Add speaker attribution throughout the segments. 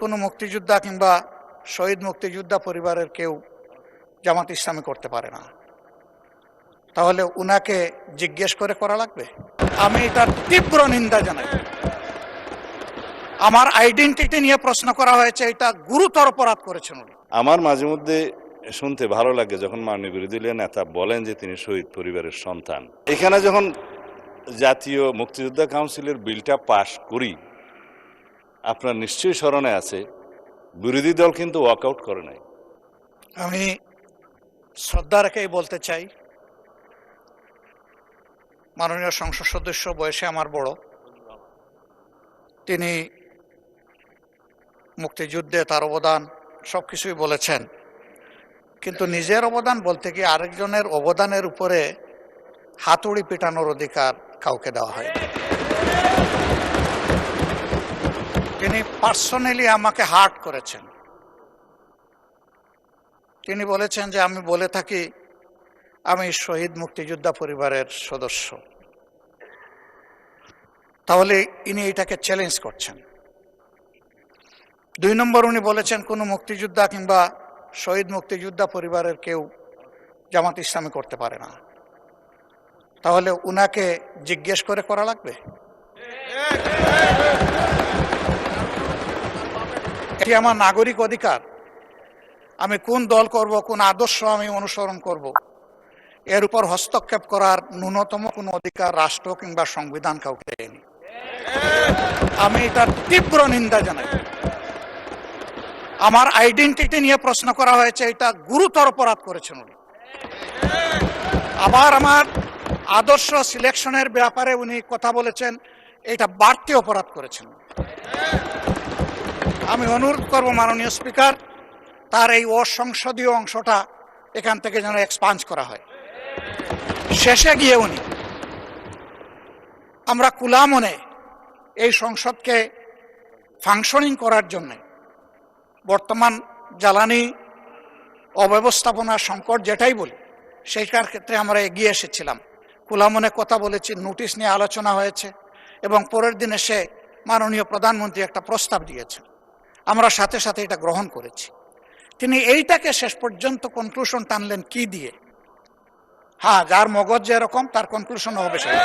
Speaker 1: কোনো মুক্তিযোদ্ধা কিংবা শহীদ মুক্তিযোদ্ধা পরিবারের কেউ জামাত ইসলামী করতে পারে না, তাহলে উনাকে জিজ্ঞেস করে করা লাগবে? আমি এটার তীব্র নিন্দা জানাই। আমার আইডেন্টিটি নিয়ে প্রশ্ন করা হয়েছে, এটা গুরুতর অপরাধ করেছেন উনি।
Speaker 2: আমার মাঝে মধ্যে শুনতে ভালো লাগে যখন মাননীয় বিরোধী দলীয় নেতা বলেন যে তিনি শহীদ পরিবারের সন্তান। এখানে যখন জাতীয় মুক্তিযোদ্ধা কাউন্সিলের বিলটা পাশ করি, আপনার নিশ্চয়ই স্মরণে আছে বিরোধী দল কিন্তু ওয়াকআউট করে নাই।
Speaker 1: আমি শ্রদ্ধা রেখেই বলতে চাই, মাননীয় সংসদ সদস্য বয়সে আমার বড়, তিনি মুক্তিযুদ্ধে তার অবদান সবকিছুই বলেছেন, কিন্তু নিজের অবদান বলতে গিয়ে আরেকজনের অবদানের উপরে হাতুড়ি পেটানোর অধিকার কাউকে দেওয়া হয়। তিনি পার্সোনালি আমাকে হার্ট করেছেন। তিনি বলেছেন যে আমি বলে থাকি আমি শহীদ মুক্তিযোদ্ধা পরিবারের সদস্য, তাহলে ইনি এটাকে চ্যালেঞ্জ করছেন। 2 নম্বর, উনি বলেছেন কোনো মুক্তিযোদ্ধা কিংবা শহীদ মুক্তিযোদ্ধা পরিবারের কেউ জামাত ইসলামী করতে পারে না, তাহলে উনাকে জিজ্ঞেস করে করা লাগবে? এটি আমার নাগরিক অধিকার। আমি কোন দল করব, কোন আদর্শ আমি অনুসরণ করব, এর উপর হস্তক্ষেপ করার ন্যূনতম কোনো অধিকার রাষ্ট্র কিংবা সংবিধান কাউকে দেয়নি। আমি এটার তীব্র নিন্দা জানাই। আমার আইডেন্টিটি নিয়ে প্রশ্ন করা হয়েছে, এটা গুরুতর অপরাধ করেছেন উনি। আবার আমার আদর্শ সিলেকশনের ব্যাপারে উনি কথা বলেছেন, এটা বাড়তি অপরাধ করেছেন। আমি অনুরোধ করব মাননীয় স্পিকার, তার এই অসংসদীয় অংশটা এখান থেকে যেন এক্সপাঞ্জ করা হয়। শেষে গিয়ে উনি, আমরা খোলা মনে এই সংসদকে ফাংশনিং করার জন্য বর্তমান জ্বালানি অব্যবস্থাপনা সংকট যেটাই বলি, সেইটার ক্ষেত্রে আমরা এগিয়ে এসেছিলাম, খোলা মনে কথা বলেছি, নোটিশ নিয়ে আলোচনা হয়েছে এবং পরের দিন এসে মাননীয় প্রধানমন্ত্রী একটা প্রস্তাব দিয়েছেন, আমরা সাথে সাথে এটা গ্রহণ করেছি। তিনি এইটাকে শেষ পর্যন্ত কনক্লুশন টানলেন কি দিয়ে? হ্যাঁ, যার মগজ যেরকম তার কনক্লুশন হবে সেটা।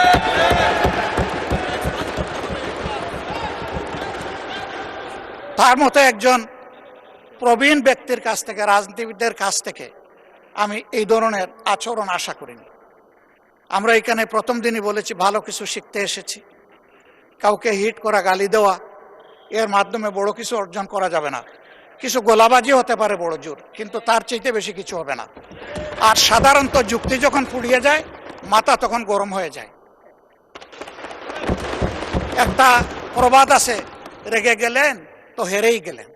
Speaker 1: তার মতো একজন প্রবীণ ব্যক্তির কাছ থেকে, রাজনীতিবিদদের কাছ থেকে আমি এই ধরনের আচরণ আশা করিনি। আমরা এখানে প্রথম দিনই বলেছি ভালো কিছু শিখতে এসেছি। কাউকে হিট করা, গালি দেওয়া, এর মাধ্যমে বড় কিছু অর্জন করা যাবে না। কিছু গোলাবাজি হতে পারে বড় জোর, কিন্তু তার চাইতে বেশি কিছু হবে না। আর সাধারণত যুক্তি যখন ফুরিয়ে যায়, মাথা তখন গরম হয়ে যায়। একটা প্রবাদ আছে, রেগে গেলেন তো হেরেই গেলেন।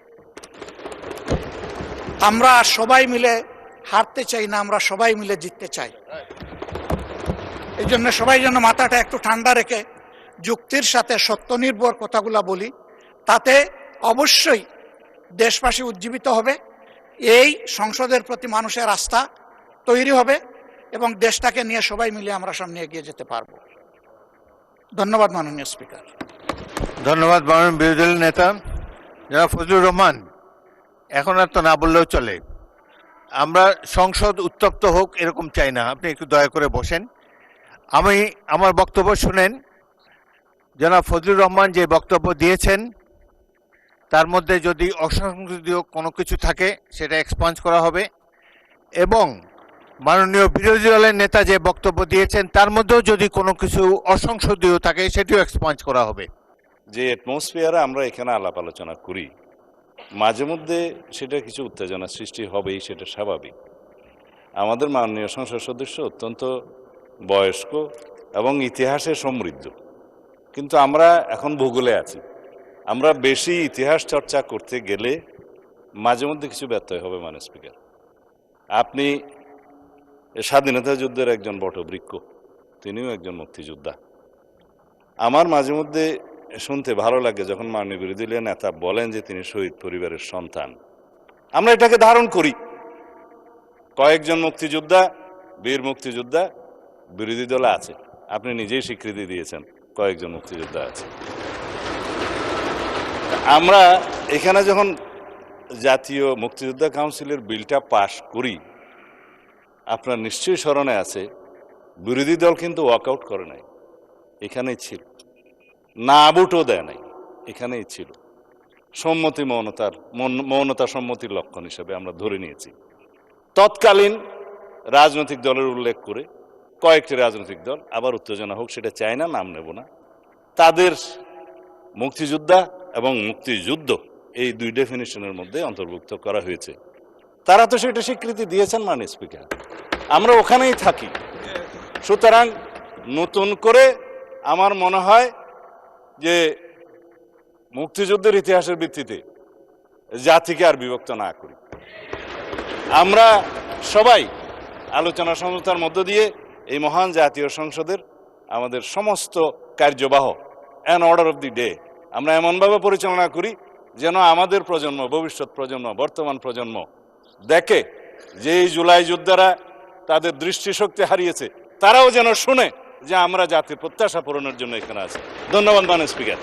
Speaker 1: আমরা সবাই মিলে হারতে চাই না, আমরা সবাই মিলে জিততে চাই। এই জন্য সবাই যেন মাথাটা একটু ঠান্ডা রেখে যুক্তির সাথে সত্য নির্ভর কথাগুলা বলি, তাতে অবশ্যই দেশবাসী উজ্জীবিত হবে, এই সংসদের প্রতি মানুষের আস্থা তৈরি হবে এবং দেশটাকে নিয়ে সবাই মিলে আমরা সামনে এগিয়ে যেতে পারব। ধন্যবাদ মাননীয় স্পিকার।
Speaker 3: ধন্যবাদ মাননীয় বিরোধী দলের নেতা জনাব ফজলুর রহমান। এখন আর তো না বললেও চলে। আমরা সংসদ উত্তপ্ত হোক এরকম চাই না, আপনি একটু দয়া করে বসেন। আমি আমার বক্তব্য শুনেন। জনাব ফজলুর রহমান যে বক্তব্য দিয়েছেন তার মধ্যে যদি অসংসদীয় কোনো কিছু থাকে সেটা এক্সপাঞ্জ করা হবে, এবং মাননীয় বিরোধী দলের নেতা যে বক্তব্য দিয়েছেন তার মধ্যেও যদি কোনো কিছু অসংসদীয় থাকে সেটিও এক্সপাঞ্জ করা হবে।
Speaker 2: যে অ্যাটমসফিয়ারে আমরা এখানে আলাপ আলোচনা করি, মাঝে মধ্যে সেটা কিছু উত্তেজনা সৃষ্টি হবেই, সেটা স্বাভাবিক। আমাদের মাননীয় সংসদ সদস্য অত্যন্ত বয়স্ক এবং ইতিহাসে সমৃদ্ধ, কিন্তু আমরা এখন ভূগোলে আছি। আমরা বেশি ইতিহাস চর্চা করতে গেলে মাঝে মধ্যে কিছু ব্যত্যয় হবে। মাননীয় স্পিকার, আপনি স্বাধীনতা যুদ্ধের একজন বটবৃক্ষ, তিনিও একজন মুক্তিযোদ্ধা। আমার মাঝে মধ্যে শুনতে ভালো লাগে যখন মাননীয় বিরোধী দলীয় নেতা বলেন যে তিনি শহীদ পরিবারের সন্তান। আমরা এটাকে ধারণ করি। কয়েকজন মুক্তিযোদ্ধা, বীর মুক্তিযোদ্ধা বিরোধী দলে আছে, আপনি নিজেই স্বীকৃতি দিয়েছেন কয়েকজন মুক্তিযোদ্ধা আছে। আমরা এখানে যখন জাতীয় মুক্তিযোদ্ধা কাউন্সিলের বিলটা পাশ করি, আপনার নিশ্চয়ই স্মরণে আছে, বিরোধী দল কিন্তু ওয়াকআউট করে নাই, এখানেই ছিল, না ভোটও দেয় নাই, এখানেই ছিল। সম্মতি মৌনতা সম্মতির লক্ষণ হিসেবে আমরা ধরে নিয়েছি। তৎকালীন রাজনৈতিক দলের উল্লেখ করে কয়েকটি রাজনৈতিক দল, আবার উত্তেজনা হোক সেটা চায় না, নাম নেব না, তাদের মুক্তিযোদ্ধা এবং মুক্তিযুদ্ধ এই দুই ডেফিনিশনের মধ্যে অন্তর্ভুক্ত করা হয়েছে। তারা তো সেটা স্বীকৃতি দিয়েছেন মাননীয় স্পিকার, আমরা ওখানেই থাকি। সুতরাং নতুন করে আমার মনে হয় যে মুক্তিযুদ্ধের ইতিহাসের ভিত্তিতে জাতিকে আর বিভক্ত না করি, আমরা সবাই আলোচনা সমঝোতার মধ্য দিয়ে এই মহান জাতীয় সংসদের আমাদের সমস্ত কার্যবাহ an order of the day আমরা এমনভাবে পরিচালনা করি যেন আমাদের প্রজন্ম, ভবিষ্যৎ প্রজন্ম, বর্তমান প্রজন্ম দেখে যে এই জুলাই যোদ্ধারা তাদের দৃষ্টিশক্তি হারিয়েছে, তারাও যেন শুনে যে আমরা জাতির প্রত্যাশা পূরণের জন্য এখানে আছি। ধন্যবাদ মাননীয় স্পিকার।